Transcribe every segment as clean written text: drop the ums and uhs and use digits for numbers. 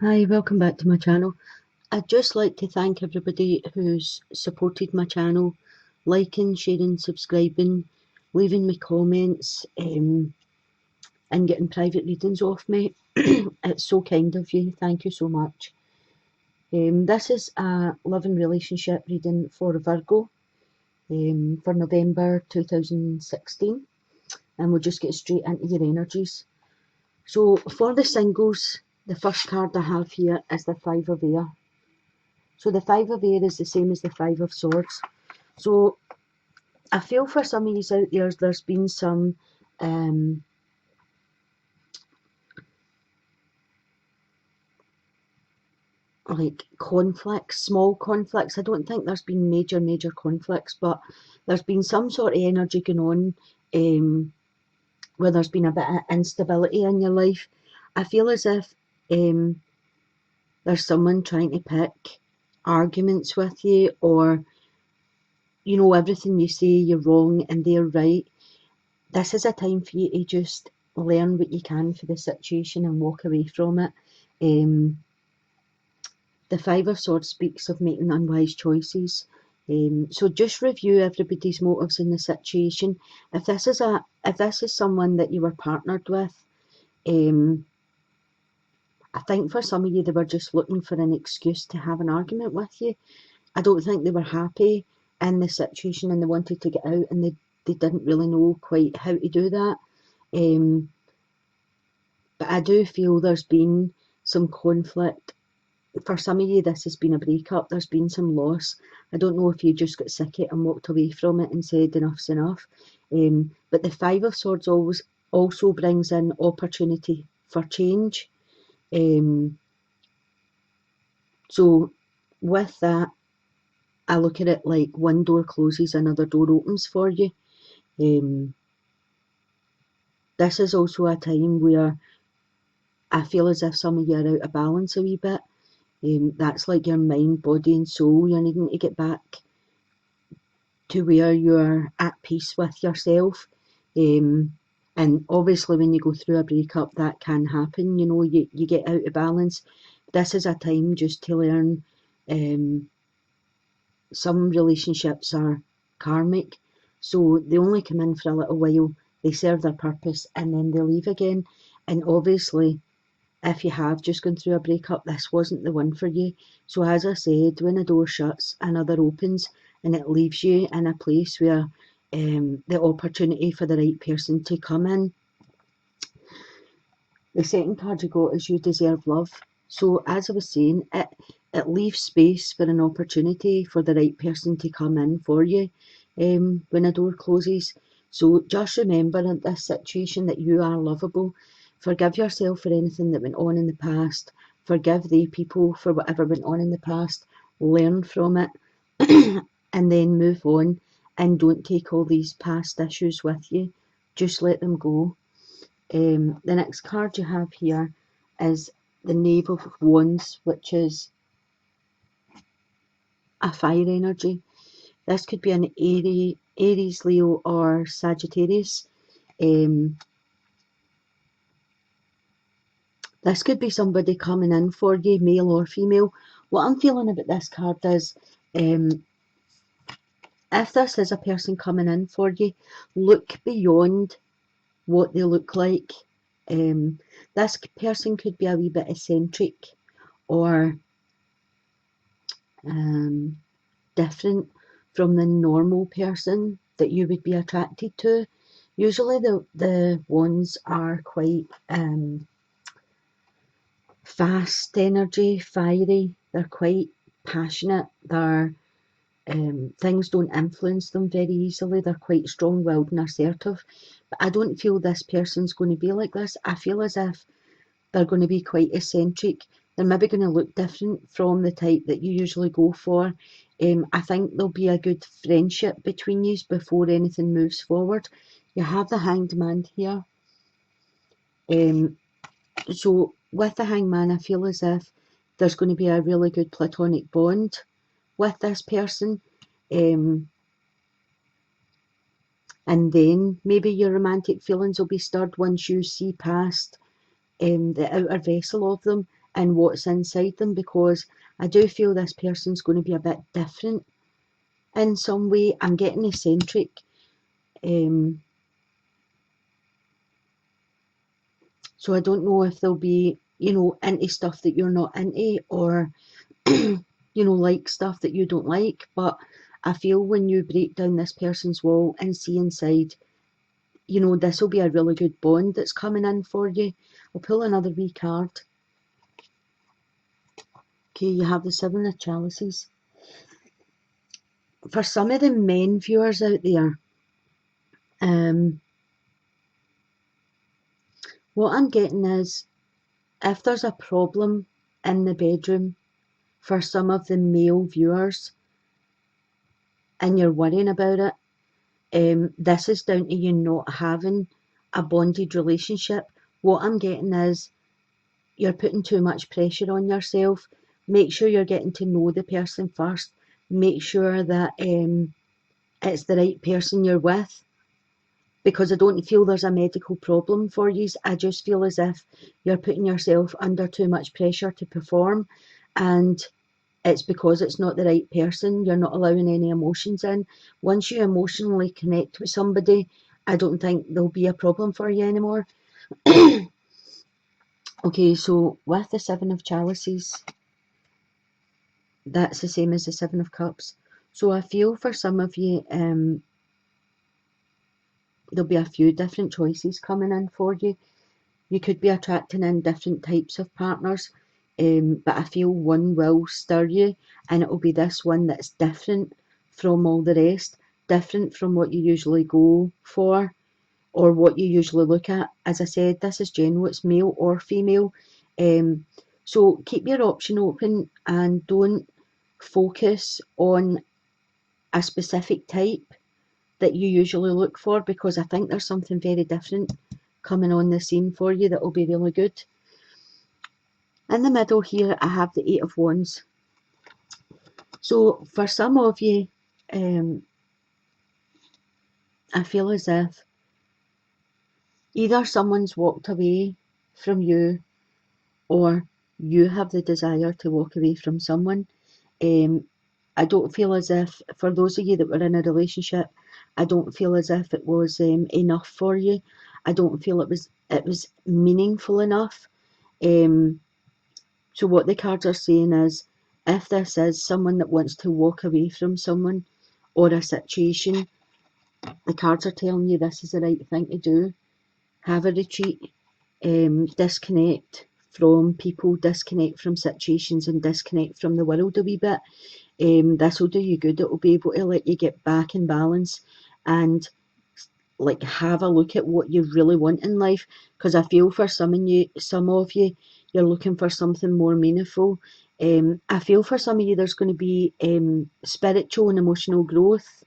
Hi, welcome back to my channel. I'd just like to thank everybody who's supported my channel, liking, sharing, subscribing, leaving me comments, and getting private readings off me. It's so kind of you. Thank you so much. This is a love and relationship reading for Virgo for November 2016, and we'll just get straight into your energies. So for the singles, the first card I have here is the Five of Air. So the Five of Air is the same as the Five of Swords. So I feel for some of you out there, there's been some like conflicts, small conflicts. I don't think there's been major conflicts, but there's been some sort of energy going on where there's been a bit of instability in your life. I feel as if there's someone trying to pick arguments with you, or you know, everything you say you're wrong and they're right. This is a time for you to just learn what you can for the situation and walk away from it. The Five of Swords speaks of making unwise choices. So just review everybody's motives in the situation. If this is someone that you were partnered with, I think for some of you they were just looking for an excuse to have an argument with you. I don't think they were happy in the situation and they wanted to get out, and they didn't really know quite how to do that. But I do feel there's been some conflict. For some of you, this has been a breakup. There's been some loss. I don't know if you just got sick of it and walked away from it and said enough's enough. But the Five of Swords always also brings in opportunity for change. So with that, I look at it like one door closes, another door opens for you. This is also a time where I feel as if some of you are out of balance a wee bit. That's like your mind, body and soul. You're needing to get back to where you're at peace with yourself. And obviously when you go through a breakup, that can happen. You know, you get out of balance. This is a time just to learn. Some relationships are karmic, so they only come in for a little while, they serve their purpose and then they leave again. And obviously if you have just gone through a breakup, this wasn't the one for you. So as I said, when a door shuts, another opens, and it leaves you in a place where the opportunity for the right person to come in. The second card you got is You Deserve Love. So as I was saying, it leaves space for an opportunity for the right person to come in for you when a door closes. So just remember in this situation that you are lovable. Forgive yourself for anything that went on in the past. Forgive the people for whatever went on in the past. Learn from it and then move on, and don't take all these past issues with you. Just let them go. The next card you have here is the Knave of Wands, which is a fire energy. This could be an Aries, Leo or Sagittarius. This could be somebody coming in for you, male or female. What I'm feeling about this card is, if this is a person coming in for you, look beyond what they look like. This person could be a wee bit eccentric or different from the normal person that you would be attracted to. Usually the ones are quite fast energy, fiery, they're quite passionate, things don't influence them very easily, they're quite strong-willed and assertive. But I don't feel this person's going to be like this. I feel as if they're going to be quite eccentric. They're maybe going to look different from the type that you usually go for. I think there'll be a good friendship between you before anything moves forward. You have the Hanged Man here. So with the Hanged Man, I feel as if there's going to be a really good platonic bond with this person. And then maybe your romantic feelings will be stirred once you see past the outer vessel of them and what's inside them, because I do feel this person's going to be a bit different in some way. I'm getting eccentric. So I don't know if they'll be, into stuff that you're not into, or, like stuff that you don't like. But I feel when you break down this person's wall and see inside, this will be a really good bond that's coming in for you. I'll pull another wee card. Okay, you have the Seven of Chalices. For some of the men viewers out there, what I'm getting is, if there's a problem in the bedroom for some of the male viewers and you're worrying about it, this is down to you not having a bonded relationship. What I'm getting is, you're putting too much pressure on yourself. Make sure you're getting to know the person first. Make sure that it's the right person you're with, because I don't feel there's a medical problem for you. I just feel as if you're putting yourself under too much pressure to perform, and it's because it's not the right person. You're not allowing any emotions in. Once you emotionally connect with somebody, I don't think there'll be a problem for you anymore. Okay, so with the Seven of Chalices, that's the same as the Seven of Cups. So I feel for some of you, there'll be a few different choices coming in for you. You could be attracting in different types of partners, but I feel one will stir you, and it will be this one that's different from all the rest, different from what you usually go for or what you usually look at. As I said, this is general, it's male or female. So keep your option open and don't focus on a specific type that you usually look for, because I think there's something very different coming on the scene for you that will be really good. In the middle here, I have the Eight of Wands. So for some of you, I feel as if either someone's walked away from you, or you have the desire to walk away from someone. I don't feel as if, for those of you that were in a relationship, I don't feel as if it was enough for you. I don't feel it was meaningful enough. So what the cards are saying is, if this is someone that wants to walk away from someone or a situation, the cards are telling you this is the right thing to do. Have a retreat, disconnect from people, disconnect from situations, and disconnect from the world a wee bit. This will do you good. It will be able to let you get back in balance and like have a look at what you really want in life, because I feel for some of you, you're looking for something more meaningful. I feel for some of you there's going to be spiritual and emotional growth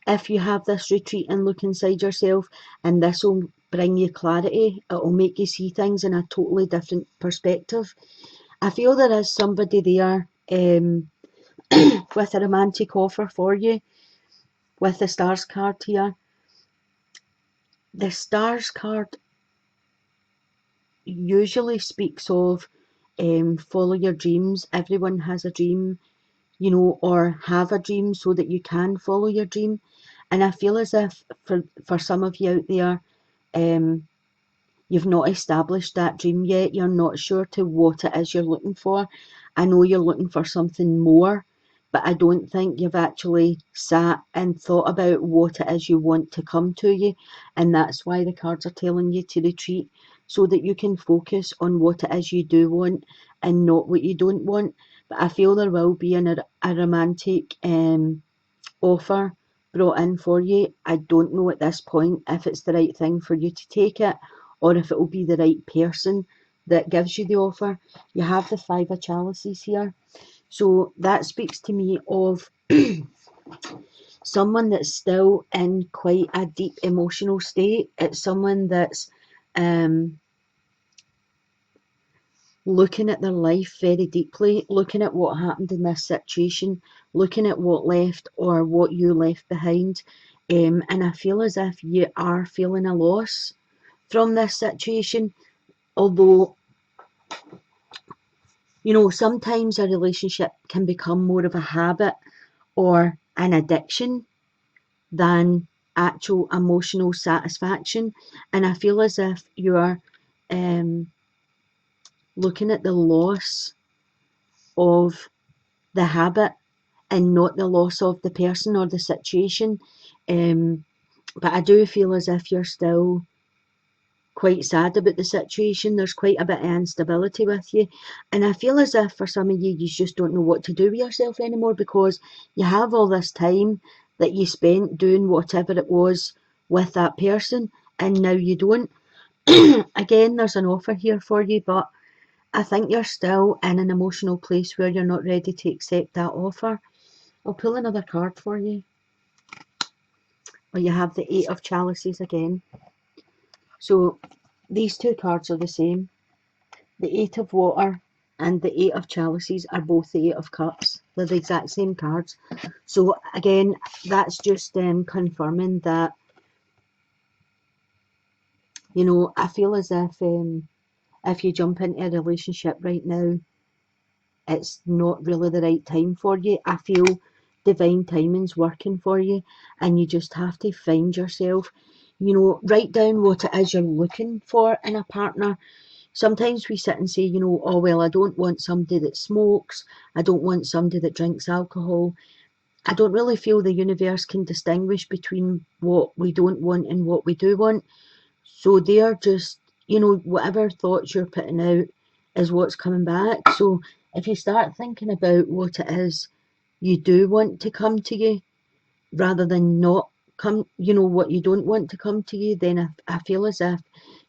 if you have this retreat and look inside yourself, and this will bring you clarity. It will make you see things in a totally different perspective. I feel there is somebody there with a romantic offer for you with the Stars card here. The Stars card usually speaks of follow your dreams. Everyone has a dream, or have a dream so that you can follow your dream. And I feel as if for some of you out there, you've not established that dream yet. You're not sure to what it is you're looking for. I know you're looking for something more, but I don't think you've actually sat and thought about what it is you want to come to you. And that's why the cards are telling you to retreat, so that you can focus on what it is you do want and not what you don't want. But I feel there will be a romantic offer brought in for you. I don't know at this point if it's the right thing for you to take it, or if it will be the right person that gives you the offer. You have the Five of Chalices here. So that speaks to me of someone that's still in quite a deep emotional state. It's someone that's looking at their life very deeply, looking at what happened in this situation, looking at what left or what you left behind. And I feel as if you are feeling a loss from this situation, although You know, sometimes a relationship can become more of a habit or an addiction than actual emotional satisfaction. And I feel as if you're um, looking at the loss of the habit and not the loss of the person or the situation. Um, but I do feel as if you're still quite sad about the situation. There's quite a bit of instability with you. And I feel as if for some of you, you just don't know what to do with yourself anymore because you have all this time that you spent doing whatever it was with that person and now you don't. Again, there's an offer here for you, but I think you're still in an emotional place where you're not ready to accept that offer. I'll pull another card for you. Well, you have the Eight of Chalices again. So these two cards are the same. The Eight of Water and the Eight of Chalices are both the Eight of Cups. They're the exact same cards. So again, that's just confirming that, you know, I feel as if you jump into a relationship right now, it's not really the right time for you. I feel divine timing's working for you, and you just have to find yourself. You know, write down what it is you're looking for in a partner. Sometimes we sit and say, you know, oh, well, I don't want somebody that smokes. I don't want somebody that drinks alcohol. I don't really feel the universe can distinguish between what we don't want and what we do want. So they're just, you know, whatever thoughts you're putting out is what's coming back. So if you start thinking about what it is you do want to come to you rather than not come, you know, what you don't want to come to you, then I feel as if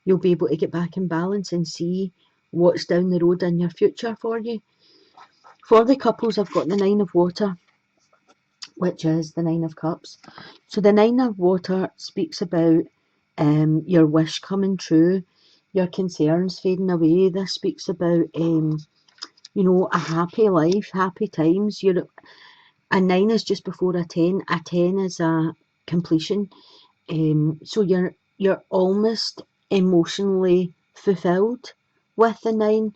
you'll be able to get back in balance and see what's down the road in your future for you. For the couples, I've got the Nine of Water, which is the Nine of Cups. So the Nine of Water speaks about your wish coming true, your concerns fading away. This speaks about you know, a happy life, happy times. A 9 is just before a 10. A 10 is a completion. So you're almost emotionally fulfilled with the 9.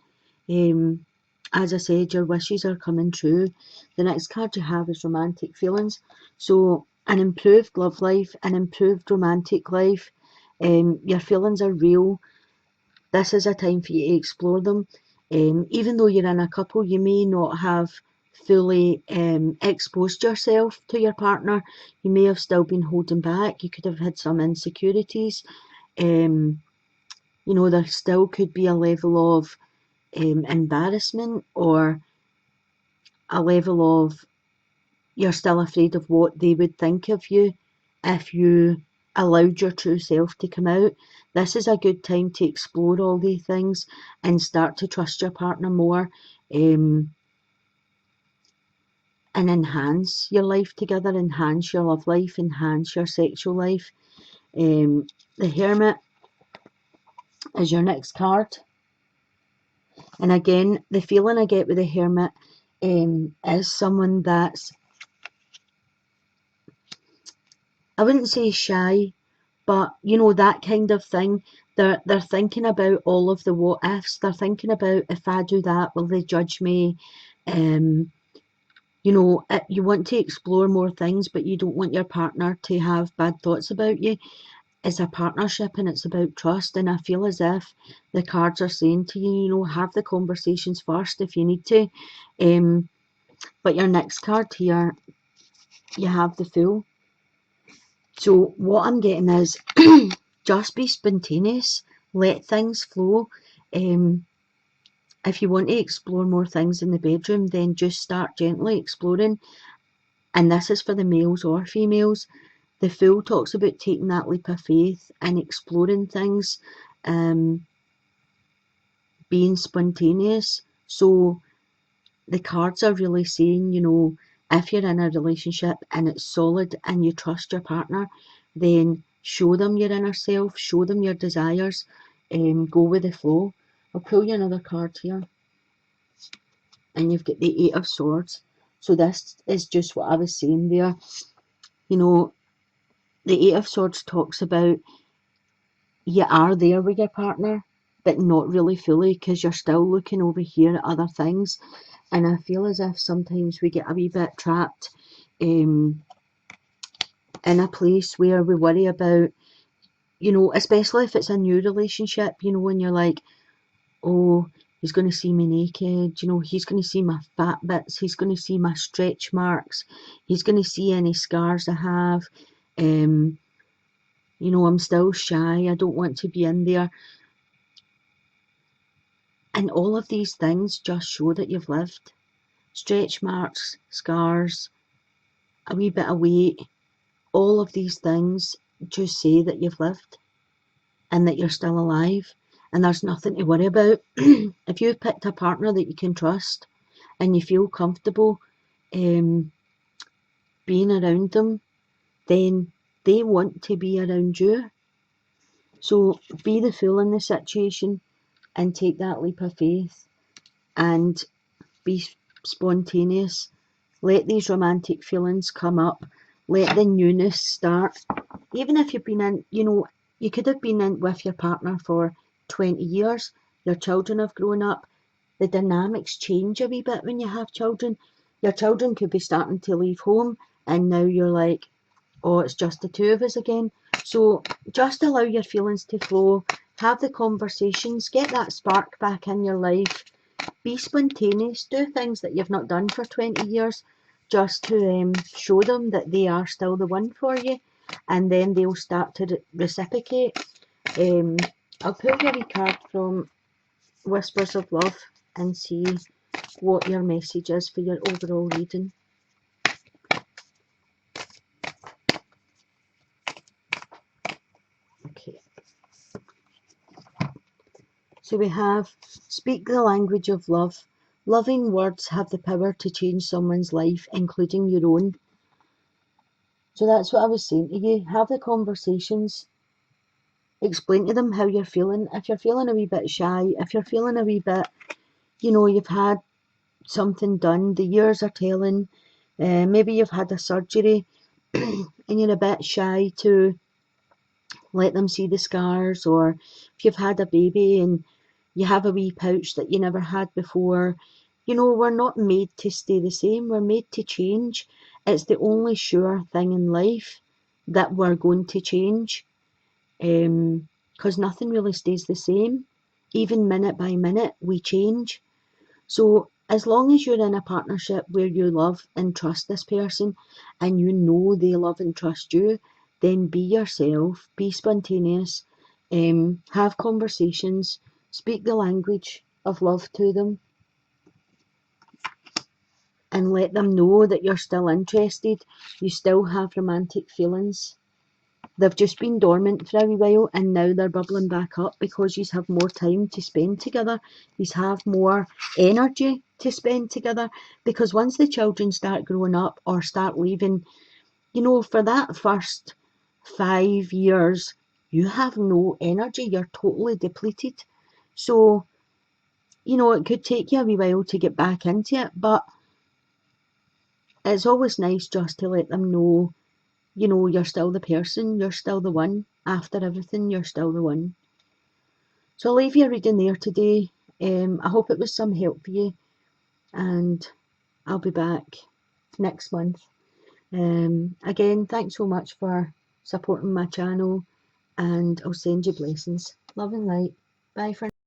Um, as I said, your wishes are coming true. The next card you have is romantic feelings. So an improved love life, an improved romantic life. Your feelings are real. This is a time for you to explore them. Even though you're in a couple, you may not have fully exposed yourself to your partner. You may have still been holding back. You could have had some insecurities. Um, you know, there still could be a level of embarrassment or a level of you're still afraid of what they would think of you if you allowed your true self to come out. This is a good time to explore all these things and start to trust your partner more um, and enhance your life together, enhance your love life, enhance your sexual life. The Hermit is your next card. And again, the feeling I get with the Hermit is someone that's, I wouldn't say shy, but you know, that kind of thing. They're thinking about all of the what ifs. They're thinking about, if I do that, will they judge me? Um, you know, you want to explore more things, but you don't want your partner to have bad thoughts about you. It's a partnership and it's about trust. And I feel as if the cards are saying to you, you know, have the conversations first if you need to. Um, but your next card here, you have the Fool. So what I'm getting is just be spontaneous, let things flow. Um, if you want to explore more things in the bedroom, then just start gently exploring. And this is for the males or females. The Fool talks about taking that leap of faith and exploring things, um, being spontaneous. So the cards are really saying, you know, if you're in a relationship and it's solid and you trust your partner, then show them your inner self, show them your desires, go with the flow. I'll pull you another card here, and you've got the Eight of Swords. So this is just what I was saying there. You know, the Eight of Swords talks about you are there with your partner. but not really fully, because you're still looking over here at other things. And I feel as if sometimes we get a wee bit trapped in a place where we worry about, especially if it's a new relationship, when you're like, oh, he's going to see me naked, he's going to see my fat bits, he's going to see my stretch marks, he's going to see any scars I have. I'm still shy, I don't want to be in there. And all of these things just show that you've lived. Stretch marks, scars, a wee bit of weight, all of these things just say that you've lived and that you're still alive, and there's nothing to worry about. If you've picked a partner that you can trust and you feel comfortable being around them, then they want to be around you. So be the fool in the situation and take that leap of faith and be spontaneous. Let these romantic feelings come up. Let the newness start. Even if you've been in, you could have been in with your partner for 20 years. Your children have grown up. The dynamics change a wee bit when you have children. Your children could be starting to leave home, and now you're like, oh, it's just the two of us again. So just allow your feelings to flow. Have the conversations. Get that spark back in your life. Be spontaneous. Do things that you've not done for 20 years just to show them that they are still the one for you, and then they'll start to reciprocate. I'll pull you a wee card from Whispers of Love and see what your message is for your overall reading. Okay. So we have, speak the language of love. Loving words have the power to change someone's life, including your own. So that's what I was saying to you. Have the conversations. Explain to them how you're feeling. If you're feeling a wee bit shy, if you're feeling a wee bit, you've had something done, the years are telling, maybe you've had a surgery and you're a bit shy to let them see the scars, or if you've had a baby and you have a wee pouch that you never had before, we're not made to stay the same, we're made to change. It's the only sure thing in life that we're going to change, because nothing really stays the same. Even minute by minute we change. So as long as you're in a partnership where you love and trust this person and you know they love and trust you, then be yourself, be spontaneous, have conversations, speak the language of love to them, and let them know that you're still interested, you still have romantic feelings. They've just been dormant for a wee while and now they're bubbling back up because you have more time to spend together. You have more energy to spend together, because once the children start growing up or start leaving, for that first 5 years, you have no energy. You're totally depleted. So, it could take you a wee while to get back into it, but it's always nice just to let them know, you're still the person, you're still the one. After everything, you're still the one. So I'll leave you a reading there today. I hope it was some help for you, and I'll be back next month. Again, thanks so much for supporting my channel, and I'll send you blessings. Love and light. Bye for now.